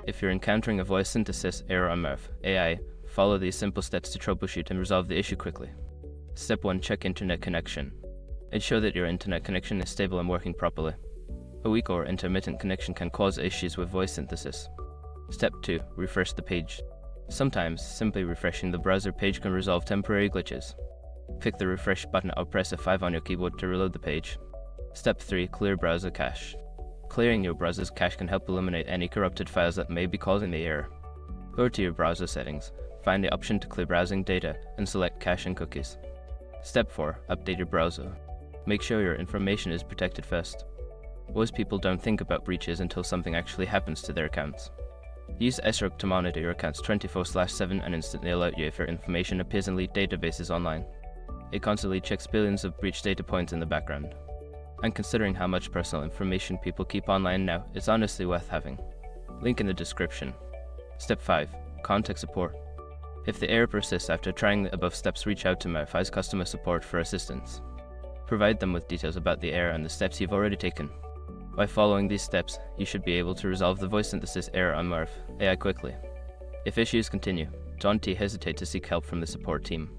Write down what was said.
If you're encountering a voice synthesis error on Murf.ai, follow these simple steps to troubleshoot and resolve the issue quickly. Step 1. Check internet connection. Ensure that your internet connection is stable and working properly. A weak or intermittent connection can cause issues with voice synthesis. Step 2. Refresh the page. Sometimes, simply refreshing the browser page can resolve temporary glitches. Click the refresh button or press F5 on your keyboard to reload the page. Step 3. Clear browser cache. Clearing your browser's cache can help eliminate any corrupted files that may be causing the error. Go to your browser settings, find the option to clear browsing data, and select cache and cookies. Step 4. Update your browser. Make sure your information is protected first. Most people don't think about breaches until something actually happens to their accounts. Use srug to monitor your accounts 24/7 and instantly alert you if your information appears in leaked databases online. It constantly checks billions of breached data points in the background. And considering how much personal information people keep online now, it's honestly worth having. Link in the description. Step 5. Contact support. If the error persists after trying the above steps, reach out to Murf.ai's customer support for assistance. Provide them with details about the error and the steps you've already taken. By following these steps, you should be able to resolve the voice synthesis error on Murf.ai quickly. If issues continue, don't hesitate to seek help from the support team.